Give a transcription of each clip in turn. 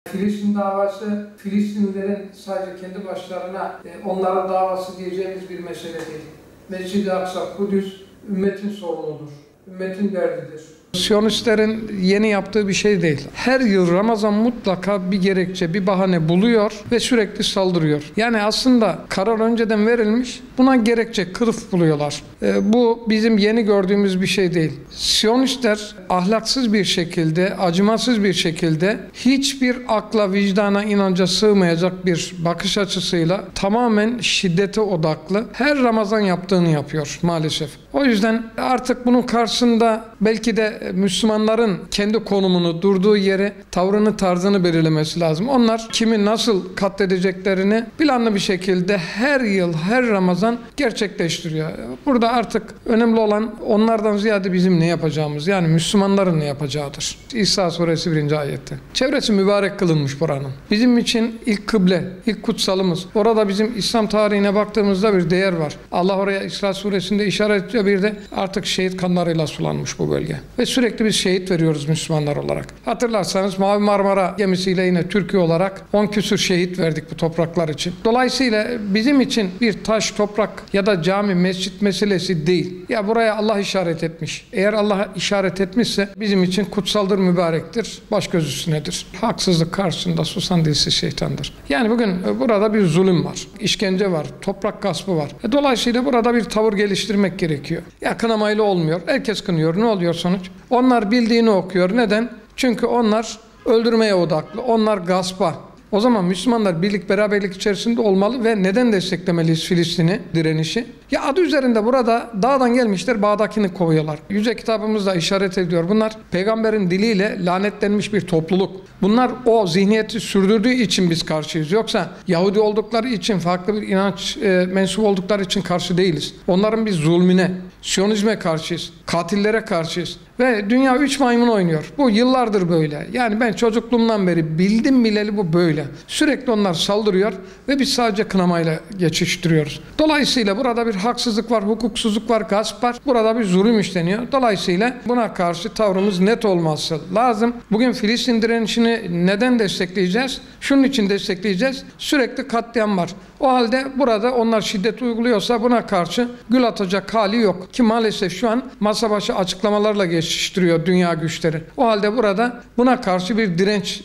Filistin davası, Filistinlilerin sadece kendi başlarına onların davası diyeceğimiz bir mesele değil. Mescid-i Aksa, Kudüs, ümmetin sorunudur, ümmetin derdidir. Siyonistlerin yeni yaptığı bir şey değil. Her yıl Ramazan mutlaka bir gerekçe, bir bahane buluyor ve sürekli saldırıyor. Yani aslında karar önceden verilmiş, buna gerekçe, kılıf buluyorlar. Bu bizim yeni gördüğümüz bir şey değil. Siyonistler ahlaksız bir şekilde, acımasız bir şekilde, hiçbir akla, vicdana, inanca sığmayacak bir bakış açısıyla tamamen şiddete odaklı her Ramazan yaptığını yapıyor maalesef. O yüzden artık bunun karşısında belki de Müslümanların kendi konumunu, durduğu yeri, tavrını, tarzını belirlemesi lazım. Onlar kimi nasıl katledeceklerini planlı bir şekilde her yıl, her Ramazan gerçekleştiriyor. Burada artık önemli olan onlardan ziyade bizim ne yapacağımız, yani Müslümanların ne yapacağıdır. İsa suresi 1. ayette. Çevresi mübarek kılınmış buranın. Bizim için ilk kıble, ilk kutsalımız. Orada bizim İslam tarihine baktığımızda bir değer var. Allah oraya İsra suresinde işaret ediyor, bir de artık şehit kanlarıyla sulanmış bu bölge. Ve sürekli biz şehit veriyoruz Müslümanlar olarak. Hatırlarsanız Mavi Marmara gemisiyle yine Türkiye olarak 10 küsur şehit verdik bu topraklar için. Dolayısıyla bizim için bir taş, toprak ya da cami, mescit meselesi değil. Ya buraya Allah işaret etmiş. Eğer Allah işaret etmişse bizim için kutsaldır, mübarektir, baş göz üstünedir. Haksızlık karşısında susan dilsiz şeytandır. Yani bugün burada bir zulüm var, işkence var, toprak gaspı var. Dolayısıyla burada bir tavır geliştirmek gerekiyor. Ya kınamayla olmuyor. Herkes kınıyor. Ne oluyor sonuç? Onlar bildiğini okuyor. Neden? Çünkü onlar öldürmeye odaklı. Onlar gaspa. O zaman Müslümanlar birlik, beraberlik içerisinde olmalı ve neden desteklemeliyiz Filistin'i, direnişi? Ya adı üzerinde burada dağdan gelmişler, bağdakini kovuyorlar. Yüce kitabımızda işaret ediyor. Bunlar peygamberin diliyle lanetlenmiş bir topluluk. Bunlar o zihniyeti sürdürdüğü için biz karşıyız. Yoksa Yahudi oldukları için, farklı bir inanç mensubu oldukları için karşı değiliz. Onların biz zulmüne, Siyonizme karşıyız, katillere karşıyız. Ve dünya 3 maymun oynuyor. Bu yıllardır böyle. Yani ben çocukluğumdan beri bildim bileli bu böyle. Sürekli onlar saldırıyor ve biz sadece kınamayla geçiştiriyoruz. Dolayısıyla burada bir haksızlık var, hukuksuzluk var, gasp var. Burada bir zulüm işleniyor. Dolayısıyla buna karşı tavrımız net olması lazım. Bugün Filistin direnişini neden destekleyeceğiz? Şunun için destekleyeceğiz. Sürekli katliam var. O halde burada onlar şiddet uyguluyorsa buna karşı gül atacak hali yok. Ki maalesef şu an masa başı açıklamalarla geçiştiriyor dünya güçleri. O halde burada buna karşı bir direnç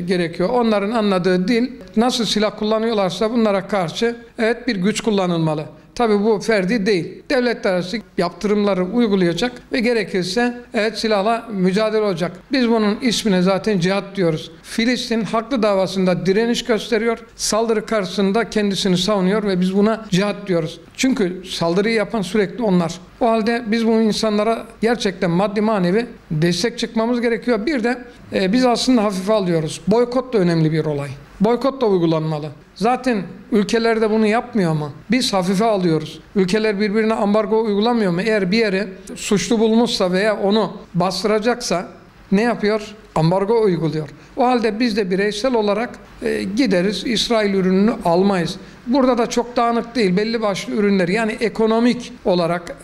gerekiyor. Onların anladığı dil, nasıl silah kullanıyorlarsa bunlara karşı evet bir güç kullanılmalı. Tabii bu ferdi değil. Devletler arası yaptırımları uygulayacak ve gerekirse evet silahla mücadele olacak. Biz bunun ismine zaten cihat diyoruz. Filistin haklı davasında direniş gösteriyor. Saldırı karşısında kendisini savunuyor ve biz buna cihat diyoruz. Çünkü saldırıyı yapan sürekli onlar. O halde biz bu insanlara gerçekten maddi manevi destek çıkmamız gerekiyor. Bir de biz aslında hafife alıyoruz. Boykot da önemli bir olay. Boykot da uygulanmalı. Zaten ülkeler de bunu yapmıyor ama biz hafife alıyoruz. Ülkeler birbirine ambargo uygulamıyor mu? Eğer bir yere suçlu bulmuşsa veya onu bastıracaksa ne yapıyor? Ambargo uyguluyor. O halde biz de bireysel olarak gideriz, İsrail ürününü almayız. Burada da çok dağınık değil, belli başlı ürünler, yani ekonomik olarak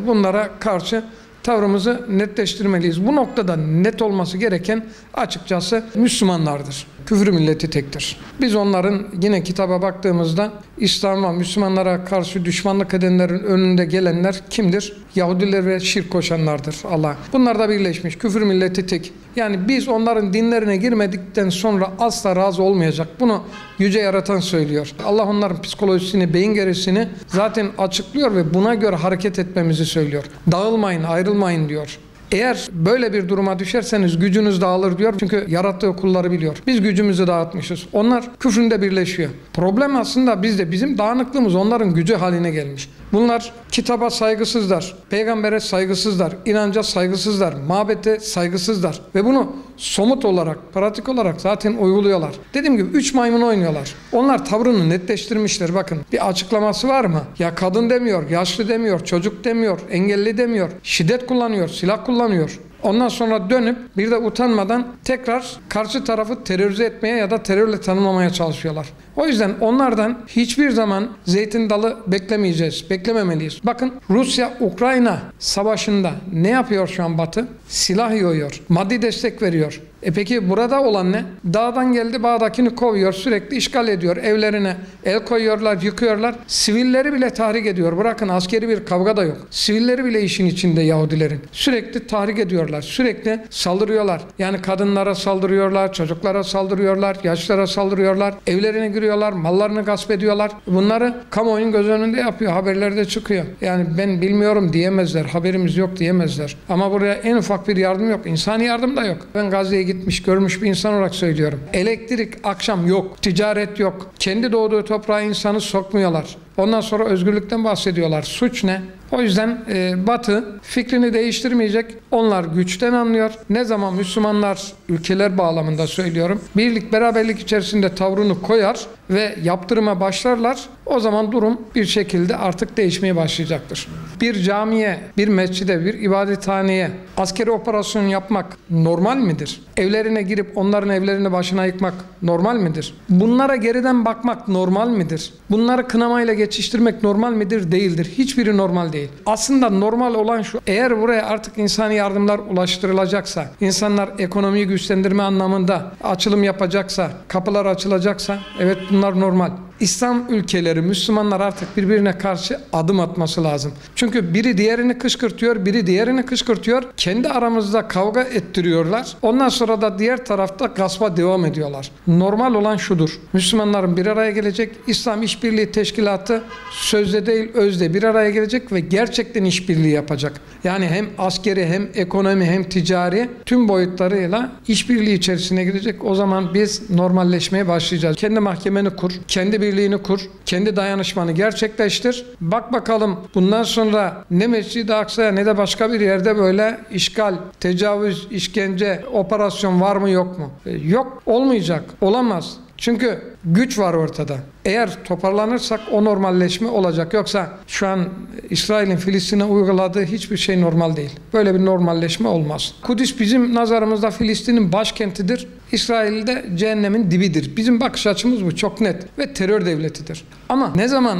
bunlara karşı tavrımızı netleştirmeliyiz. Bu noktada net olması gereken açıkçası Müslümanlardır. Küfür milleti tektir. Biz onların yine kitaba baktığımızda İslam'a, Müslümanlara karşı düşmanlık edenlerin önünde gelenler kimdir? Yahudiler ve şirk koşanlardır Allah. Bunlar da birleşmiş. Küfür milleti tek. Yani biz onların dinlerine girmedikten sonra asla razı olmayacak. Bunu Yüce Yaratan söylüyor. Allah onların psikolojisini, beyin gerisini zaten açıklıyor ve buna göre hareket etmemizi söylüyor. Dağılmayın, ayrılmayın diyor. Eğer böyle bir duruma düşerseniz gücünüz dağılır diyor. Çünkü yarattığı kulları biliyor. Biz gücümüzü dağıtmışız. Onlar küfründe birleşiyor. Problem aslında bizde. Bizim dağınıklığımız onların gücü haline gelmiş. Bunlar kitaba saygısızlar, peygambere saygısızlar, inanca saygısızlar, mabete saygısızlar. Ve bunu somut olarak, pratik olarak zaten uyguluyorlar. Dediğim gibi 3 maymun oynuyorlar. Onlar tavrını netleştirmişler. Bakın bir açıklaması var mı? Ya kadın demiyor, yaşlı demiyor, çocuk demiyor, engelli demiyor. Şiddet kullanıyor, silah kullanıyor. Ondan sonra dönüp bir de utanmadan tekrar karşı tarafı terörize etmeye ya da terörle tanımlamaya çalışıyorlar. O yüzden onlardan hiçbir zaman zeytin dalı beklemeyeceğiz, beklememeliyiz. Bakın Rusya-Ukrayna savaşında ne yapıyor şu an Batı? Silah yoğuyor, maddi destek veriyor. Peki burada olan ne? Dağdan geldi, bağdakini kovuyor, sürekli işgal ediyor. Evlerine el koyuyorlar, yıkıyorlar. Sivilleri bile tahrik ediyor. Bırakın askeri bir kavga da yok. Sivilleri bile işin içinde Yahudilerin. Sürekli tahrik ediyorlar. Sürekli saldırıyorlar. Yani kadınlara saldırıyorlar, çocuklara saldırıyorlar, yaşlara saldırıyorlar. Evlerine giriyorlar, mallarını gasp ediyorlar. Bunları kamuoyunun göz önünde yapıyor. Haberlerde çıkıyor. Yani ben bilmiyorum diyemezler. Haberimiz yok diyemezler. Ama buraya en ufak bir yardım yok. İnsani yardım da yok. Ben Gazze'ye gitmiş, görmüş bir insan olarak söylüyorum. Elektrik akşam yok. Ticaret yok. Kendi doğduğu toprağa insanı sokmuyorlar. Ondan sonra özgürlükten bahsediyorlar. Suç ne? O yüzden Batı fikrini değiştirmeyecek. Onlar güçten anlıyor. Ne zaman Müslümanlar ülkeler bağlamında söylüyorum, birlik beraberlik içerisinde tavrını koyar ve yaptırıma başlarlar, o zaman durum bir şekilde artık değişmeye başlayacaktır. Bir camiye, bir mescide, bir ibadethaneye askeri operasyon yapmak normal midir? Evlerine girip onların evlerini başına yıkmak normal midir? Bunlara geriden bakmak normal midir? Bunları kınamayla geçiştirmek normal midir? Değildir. Hiçbiri normal değil. Aslında normal olan şu: eğer buraya artık insani yardımlar ulaştırılacaksa, insanlar ekonomiyi güçlendirme anlamında açılım yapacaksa, kapılar açılacaksa, evet bunlar normal. İslam ülkeleri, Müslümanlar artık birbirine karşı adım atması lazım. Çünkü biri diğerini kışkırtıyor, biri diğerini kışkırtıyor. Kendi aramızda kavga ettiriyorlar. Ondan sonra da diğer tarafta gaspa devam ediyorlar. Normal olan şudur: Müslümanların bir araya gelecek, İslam İşbirliği Teşkilatı sözde değil özde bir araya gelecek ve gerçekten işbirliği yapacak. Yani hem askeri hem ekonomi hem ticari tüm boyutlarıyla işbirliği içerisine girecek. O zaman biz normalleşmeye başlayacağız. Kendi mahkemeni kur, kendi birliğini kur, kendi dayanışmanı gerçekleştir. Bak bakalım bundan sonra ne Mescid-i Aksa'ya ne de başka bir yerde böyle işgal, tecavüz, işkence, operasyon var mı yok mu? Yok, olmayacak, olamaz. Çünkü güç var ortada. Eğer toparlanırsak o normalleşme olacak. Yoksa şu an İsrail'in Filistin'e uyguladığı hiçbir şey normal değil. Böyle bir normalleşme olmaz. Kudüs bizim nazarımızda Filistin'in başkentidir. İsrail'de cehennemin dibidir. Bizim bakış açımız bu, çok net. Ve terör devletidir. Ama ne zaman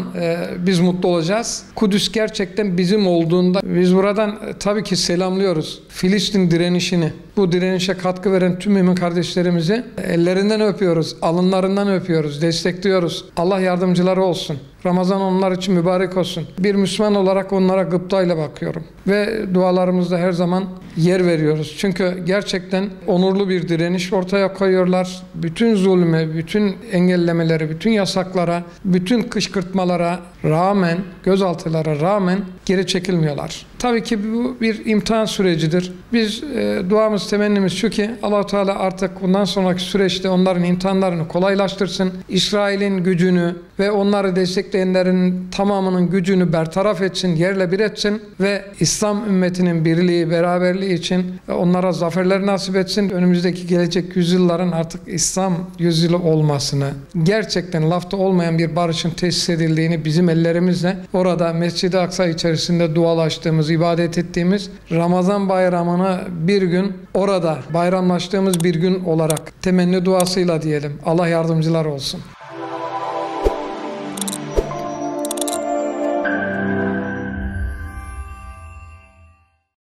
biz mutlu olacağız? Kudüs gerçekten bizim olduğunda. Biz buradan tabii ki selamlıyoruz Filistin direnişini. Bu direnişe katkı veren tüm mümin kardeşlerimizi ellerinden öpüyoruz, alınlarından öpüyoruz, destekliyoruz. Allah yardımcıları olsun. Ramazan onlar için mübarek olsun. Bir Müslüman olarak onlara gıptayla bakıyorum. Ve dualarımızda her zaman yer veriyoruz. Çünkü gerçekten onurlu bir direniş ortaya koyuyorlar. Bütün zulme, bütün engellemeleri, bütün yasaklara, bütün kışkırtmalara rağmen, gözaltılara rağmen geri çekilmiyorlar. Tabii ki bu bir imtihan sürecidir. Biz duamız, temennimiz şu ki Allah-u Teala artık bundan sonraki süreçte onların imtihanlarını kolaylaştırsın. İsrail'in gücünü ve onları destekleyenlerin tamamının gücünü bertaraf etsin, yerle bir etsin ve İslam ümmetinin birliği, beraberliği için onlara zaferler nasip etsin. Önümüzdeki gelecek yüzyılların artık İslam yüzyılı olmasını, gerçekten lafta olmayan bir barışın tesis edildiğini bizim ellerimizle orada Mescid-i Aksa içerisinde dualaştığımız, ibadet ettiğimiz Ramazan bayramını bir gün orada bayramlaştığımız bir gün olarak temenni duasıyla diyelim. Allah yardımcılar olsun.